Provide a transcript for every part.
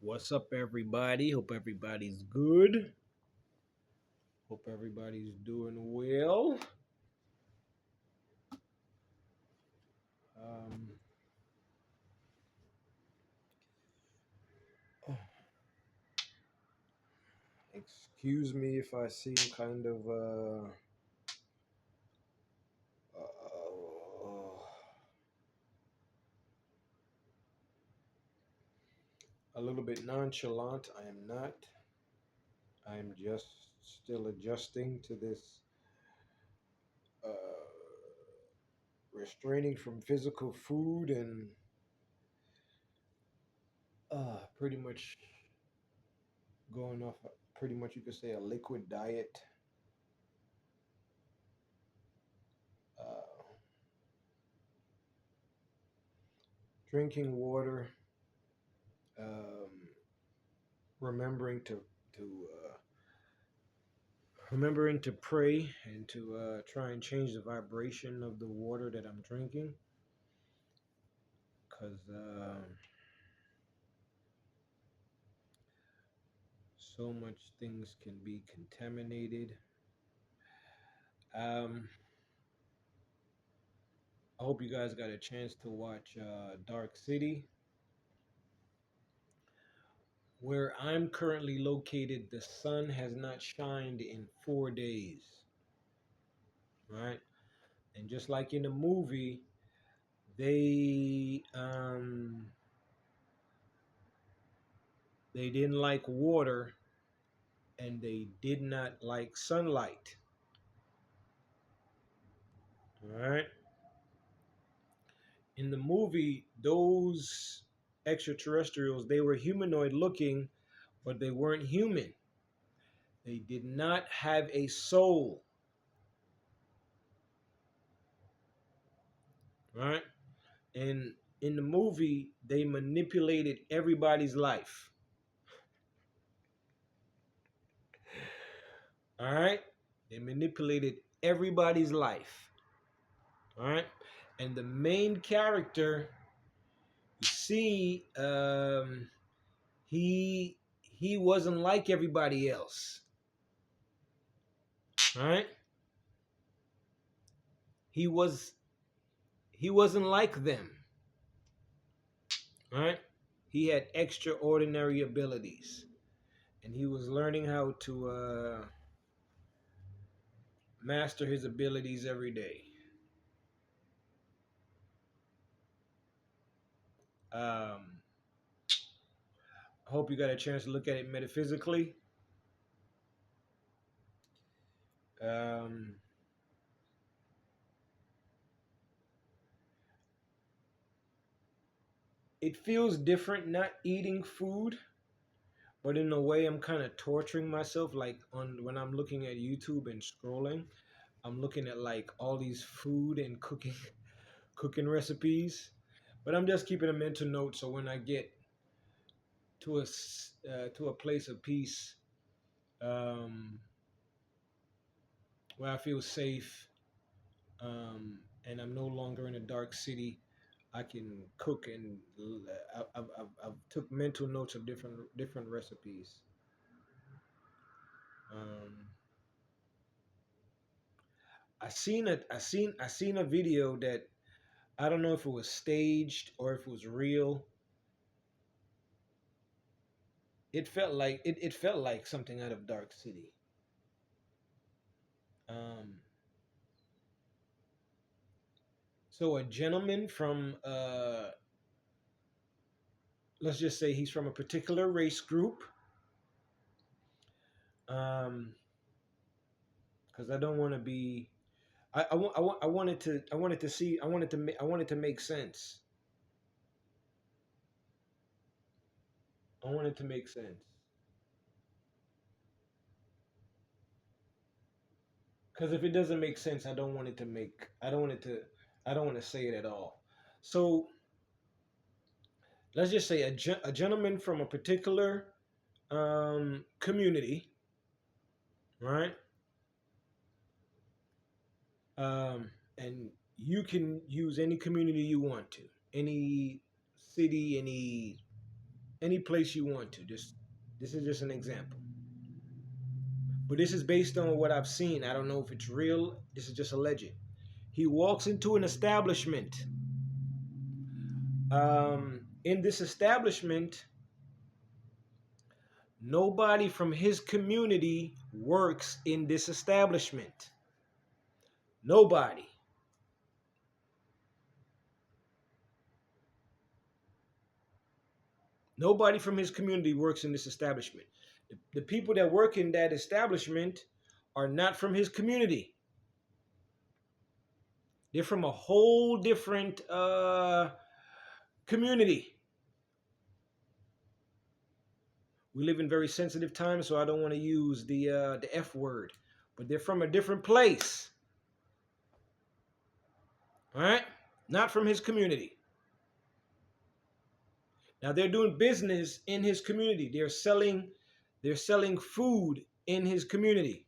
What's up, everybody? Hope everybody's good. Hope everybody's doing well. Um, Excuse me if I seem kind of a little bit nonchalant. I am not. I am just still adjusting to this restraining from physical food and pretty much going off pretty much you could say a liquid diet. Uh, Drinking water, um, remembering to remembering to pray and to try and change the vibration of the water that I'm drinking, because so much things can be contaminated. Um, I hope you guys got a chance to watch Dark City. Where I'm currently located, the sun has not shined in 4 days. Right? And just like in the movie, they they didn't like water and they did not like sunlight. All right. In the movie, those extraterrestrials, they were humanoid looking, but they weren't human. They did not have a soul. Right? And in the movie, they manipulated everybody's life. All right? They manipulated everybody's life. All right? And the main character, you see, he wasn't like everybody else. All right? He was he wasn't like them. All right? He had extraordinary abilities, and he was learning how to master his abilities every day. Um, I hope you got a chance to look at it metaphysically. Um, it feels different not eating food, but in a way, I'm kind of torturing myself. Like on when I'm looking at YouTube and scrolling, I'm looking at like all these food and cooking cooking recipes, but I'm just keeping a mental note so when I get to a place of peace, um, where I feel safe, and I'm no longer in a dark city, I can cook and I've took mental notes of different recipes. Um, I seen a video that I don't know if it was staged or if it was real. It felt like something out of Dark City. Um, so a gentleman from let's just say he's from a particular race group. Um, because I don't want to be. I wanted to see I wanted to make sense. I wanted to make sense. Because if it doesn't make sense, I don't want to say it at all. So let's just say a gentleman from a particular community, right? And you can use any community you want to, any city, any place you want to. Just this is just an example. But this is based on what I've seen. I don't know if it's real. This is just alleged. He walks into an establishment. In this establishment, nobody from his community works in this establishment. Nobody. Nobody from his community works in this establishment. The people that work in that establishment are not from his community. They're from a whole different community. We live in very sensitive times, so I don't want to use the F word, but they're from a different place. All right, not from his community. Now they're doing business in his community. They're selling food in his community.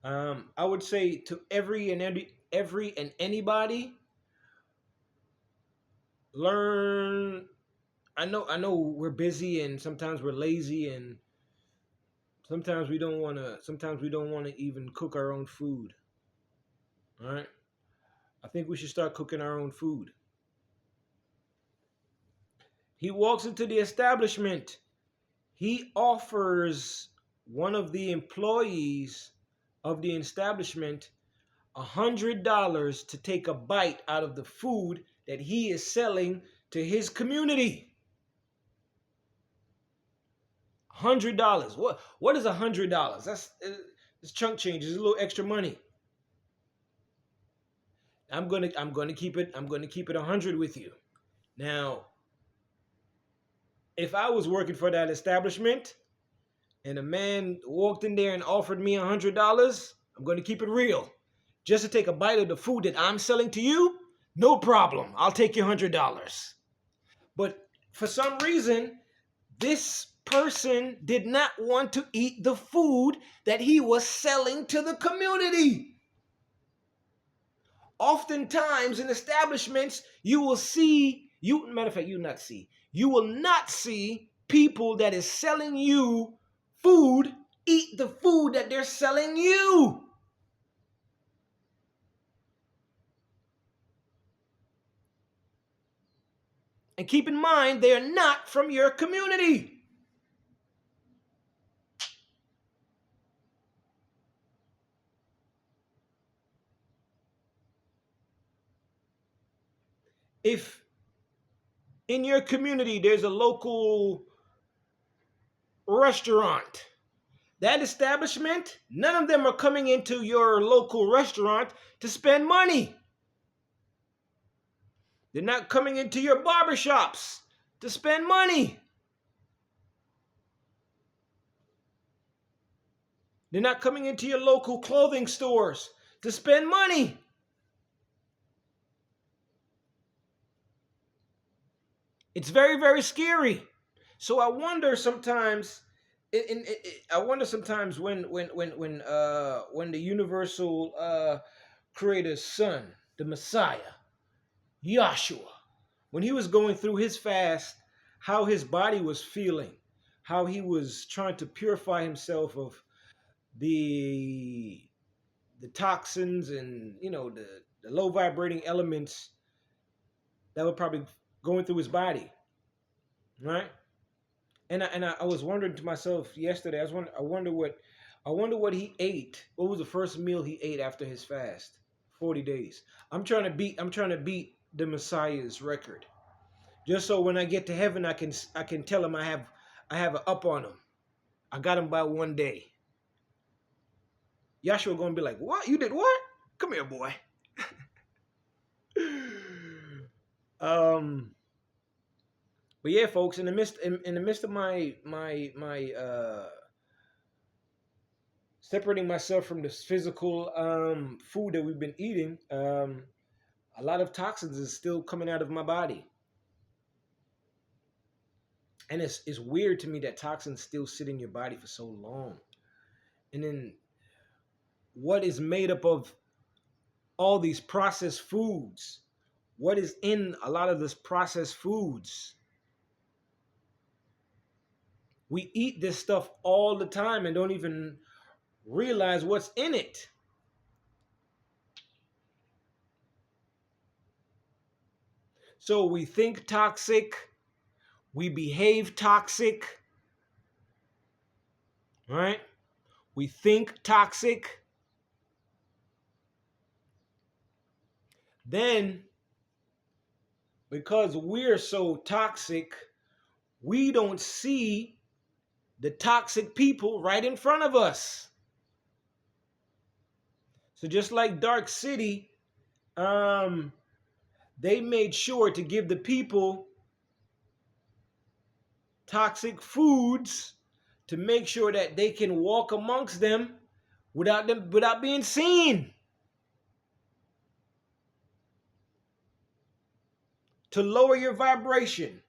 I would say to every and anybody, learn. I know we're busy and sometimes we're lazy and sometimes we don't want to even cook our own food. All right? I think we should start cooking our own food. He walks into the establishment. He offers one of the employees of the establishment $100 to take a bite out of the food that he is selling to his community. $100. What is $100? It's chunk change. It's a little extra money. I'm gonna keep it 100 with you. Now, if I was working for that establishment and a man walked in there and offered me $100, I'm gonna keep it real. Just to take a bite of the food that I'm selling to you, no problem. I'll take your $100. But for some reason, this person did not want to eat the food that he was selling to the community. Oftentimes in establishments, you will not see people that is selling you food eat the food that they're selling you. And keep in mind, they are not from your community. If in your community there's a local restaurant, that establishment, none of them are coming into your local restaurant to spend money. They're not coming into your barbershops to spend money. They're not coming into your local clothing stores to spend money. It's very, very scary. So I wonder sometimes. I wonder sometimes when the universal creator's son, the Messiah, Yahshua, when he was going through his fast, how his body was feeling, how he was trying to purify himself of the toxins and the low vibrating elements that were probably going through his body, right? And I was wondering to myself yesterday. I wonder what he ate. What was the first meal he ate after his fast? 40 days. I'm trying to beat the Messiah's record. Just so when I get to heaven, I can tell him I have an up on him. I got him by one day. Yahshua gonna be like, what? You did what? Come here, boy. But yeah, folks, in the midst of my separating myself from this physical food that we've been eating, a lot of toxins is still coming out of my body. And it's weird to me that toxins still sit in your body for so long. And then what is made up of all these processed foods? what is in a lot of this processed foods. We eat this stuff all the time and don't even realize what's in it. So we think toxic, we behave toxic, right? We think toxic. Then, because we're so toxic, we don't see the toxic people right in front of us. So just like Dark City, they made sure to give the people toxic foods to make sure that they can walk amongst them without being seen. To lower your vibration.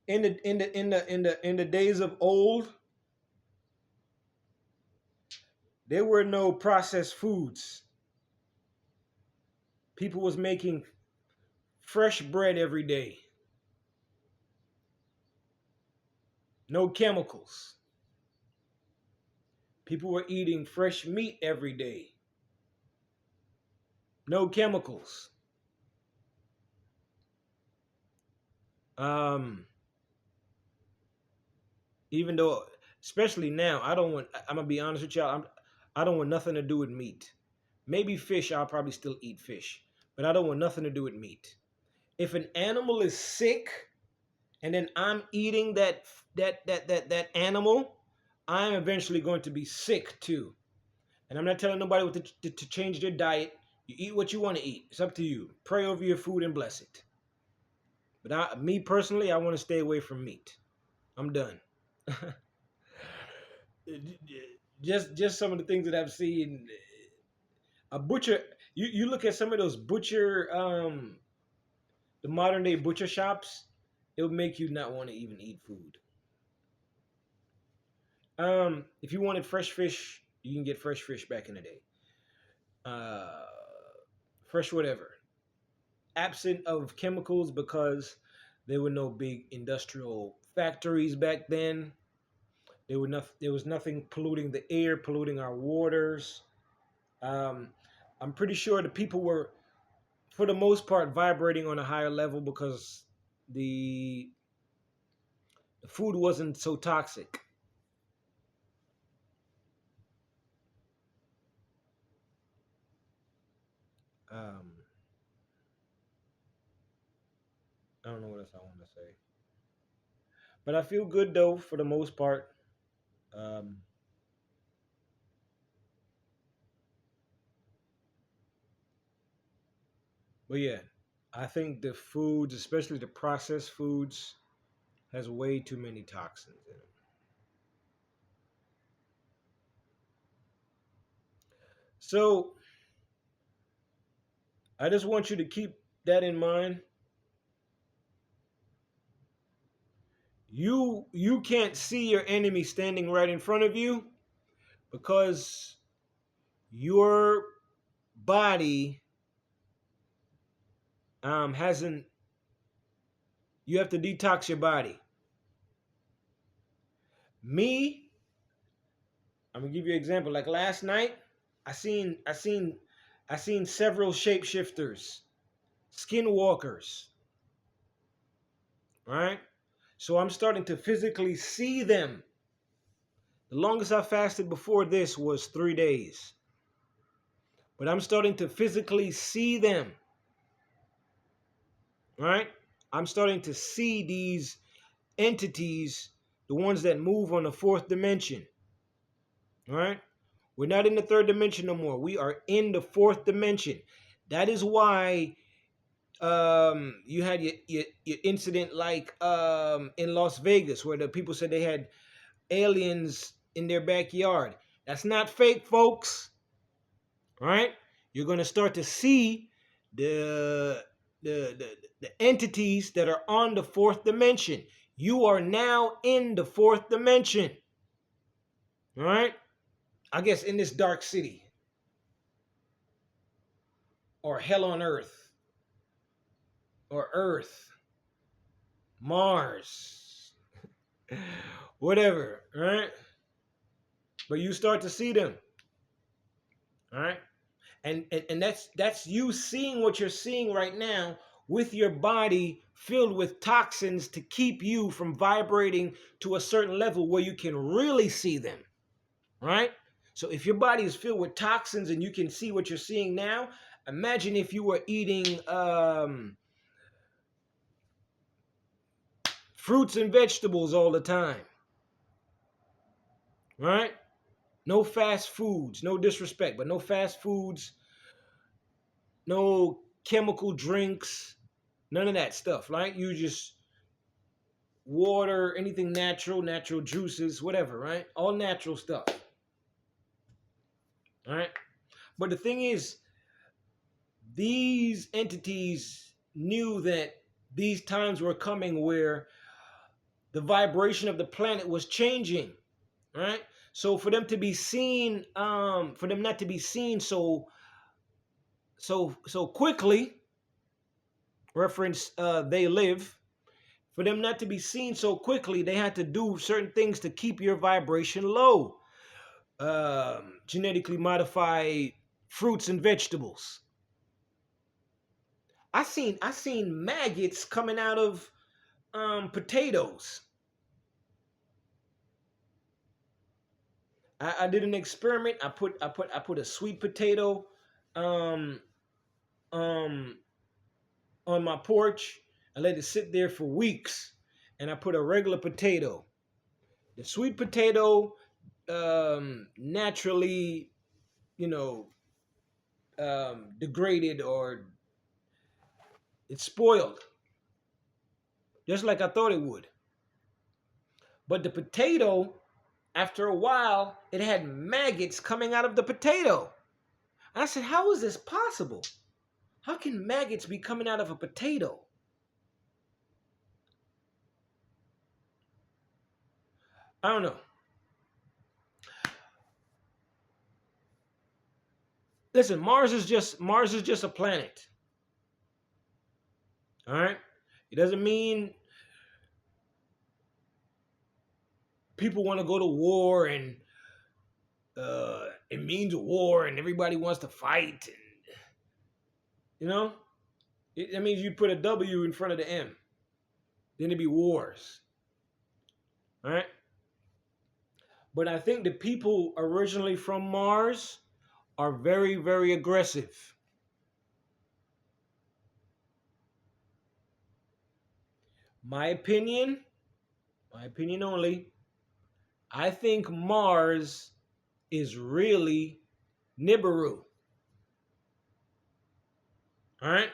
In the days of old, there were no processed foods. People was making fresh bread every day. No chemicals. People were eating fresh meat every day. No chemicals. Even though, especially now, I'm gonna be honest with y'all, I don't want nothing to do with meat. Maybe fish, I'll probably still eat fish, but I don't want nothing to do with meat. If an animal is sick and then I'm eating that animal, I'm eventually going to be sick too. And I'm not telling nobody what to change their diet. You eat what you want to eat. It's up to you. Pray over your food and bless it. But me personally, I want to stay away from meat. I'm done. just some of the things that I've seen. A butcher, you look at some of those butcher, the modern day butcher shops, it'll make you not want to even eat food. If you wanted fresh fish, you can get fresh fish back in the day. Fresh whatever. Absent of chemicals because there were no big industrial factories back then. There was nothing polluting the air, polluting our waters. I'm pretty sure the people were, for the most part, vibrating on a higher level because the food wasn't so toxic. Um, I don't know what else I want to say, but I feel good though for the most part. Um, but yeah, I think the foods, especially the processed foods, has way too many toxins in them. So I just want you to keep that in mind. You can't see your enemy standing right in front of you because your body hasn't. You have to detox your body. Me, I'm gonna give you an example. Like last night, I seen several shapeshifters, skinwalkers. Right? So I'm starting to physically see them. The longest I fasted before this was 3 days. But I'm starting to physically see them. Right? I'm starting to see these entities, the ones that move on the fourth dimension. Right? We're not in the third dimension no more. We are in the fourth dimension. That is why you had your incident like in Las Vegas where the people said they had aliens in their backyard. That's not fake, folks. Right? You're going to start to see the, the entities that are on the fourth dimension. You are now in the fourth dimension. All right? I guess in this dark city or hell on earth or Earth, Mars, whatever, right? But you start to see them, all right? And that's you seeing what you're seeing right now with your body filled with toxins to keep you from vibrating to a certain level where you can really see them, right? So if your body is filled with toxins and you can see what you're seeing now, imagine if you were eating fruits and vegetables all the time, right? No fast foods, no disrespect, but no fast foods, no chemical drinks, none of that stuff, right? You just water, anything natural, natural juices, whatever, right? All natural stuff, all right? But the thing is, these entities knew that these times were coming where the vibration of the planet was changing, right? So for them to be seen, for them not to be seen so quickly, reference they live, for them not to be seen so quickly, they had to do certain things to keep your vibration low. Genetically modify fruits and vegetables. I seen maggots coming out of potatoes. I did an experiment. I put a sweet potato um, um, on my porch. I let it sit there for weeks, and I put a regular potato. The sweet potato naturally, you know, degraded or it's spoiled, just like I thought it would. But the potato, after a while, it had maggots coming out of the potato. And I said, how is this possible? How can maggots be coming out of a potato? I don't know. Listen, Mars is just a planet. All right? It doesn't mean people want to go to war and it means war and everybody wants to fight and you know? That means you put a W in front of the M. Then it'd be wars. All right? But I think the people originally from Mars are very, very aggressive. My opinion only, I think Mars is really Nibiru. All right?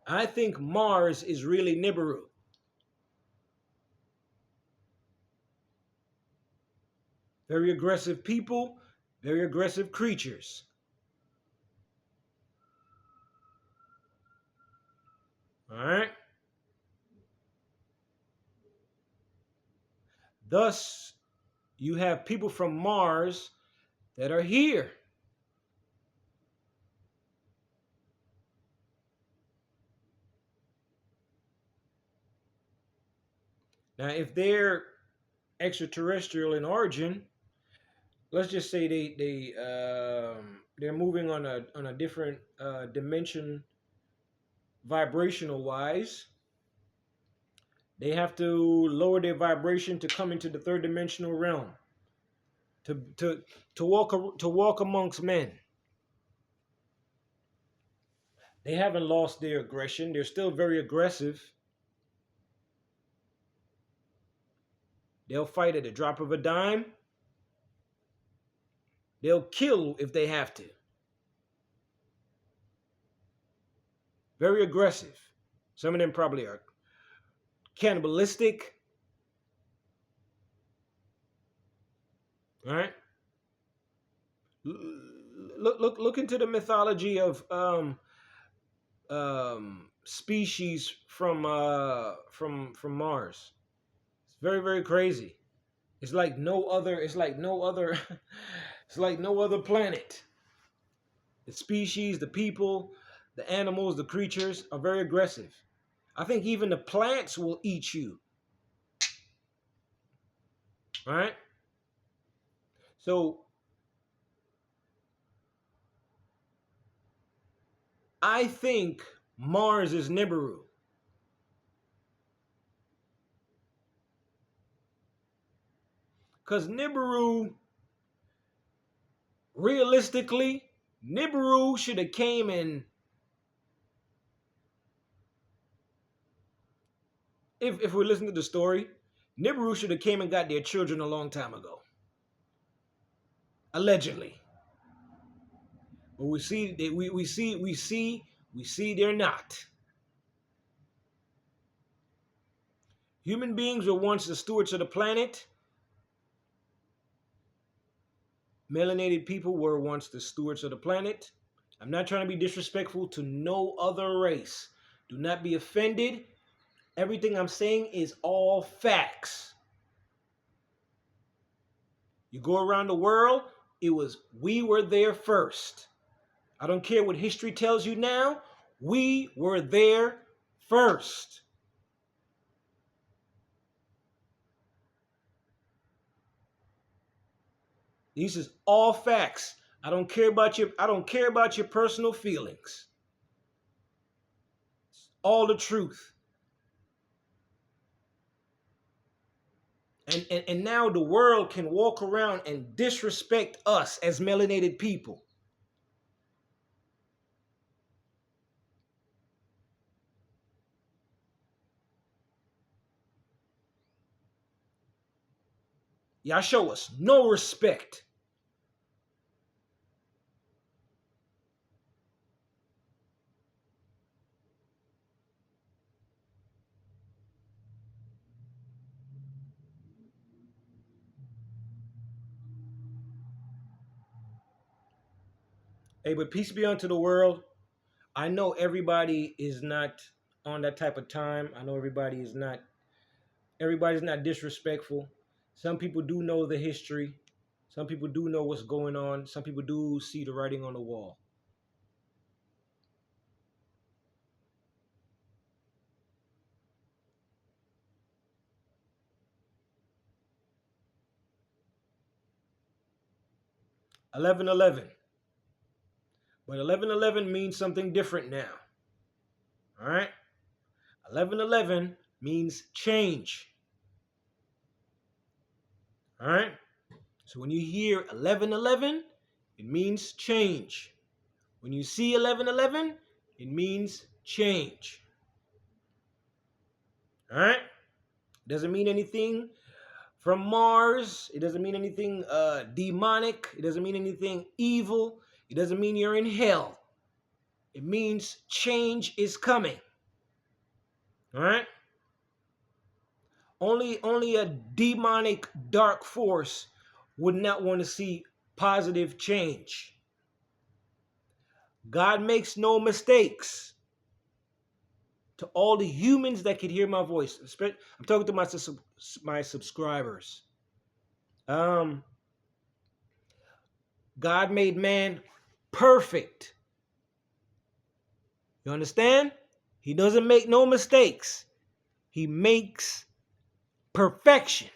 I think Mars is really Nibiru. Very aggressive people, very aggressive creatures. All right? Thus, you have people from Mars that are here. Now, if they're extraterrestrial in origin, let's just say they're moving on a different dimension, vibrational wise. They have to lower their vibration to come into the third dimensional realm to walk amongst men. They haven't lost their aggression. They're still very aggressive. They'll fight at the drop of a dime. They'll kill if they have to. Very aggressive. Some of them probably are cannibalistic. All right. Look into the mythology of species from Mars. It's very, very crazy. It's like no other, it's like no other planet. The species, the people, the animals, the creatures are very aggressive. I think even the plants will eat you. Right? So I think Mars is Nibiru. Because Nibiru, realistically, Nibiru should have came in. If we listen to the story, Nibiru should have came and got their children a long time ago. Allegedly. But we see they're not. Human beings were once the stewards of the planet. Melanated people were once the stewards of the planet. I'm not trying to be disrespectful to no other race. Do not be offended. Everything I'm saying is all facts. You go around the world, we were there first. I don't care what history tells you now. We were there first. These is all facts. I don't care about your personal feelings. It's all the truth. And now the world can walk around and disrespect us as melanated people. Y'all show us no respect. Hey, but peace be unto the world. I know everybody is not on that type of time. I know everybody's not disrespectful. Some people do know the history. Some people do know what's going on. Some people do see the writing on the wall. (11:11). But 11:11 means something different now. All right? 11:11 means change. All right? So when you hear 11:11, it means change. When you see 11:11, it means change. All right? It doesn't mean anything from Mars. It doesn't mean anything demonic. It doesn't mean anything evil. It doesn't mean you're in hell. It means change is coming. All right? Only a demonic dark force would not want to see positive change. God makes no mistakes. To all the humans that could hear my voice, I'm talking to my subscribers. God made man perfect. You understand? He doesn't make no mistakes. He makes perfection.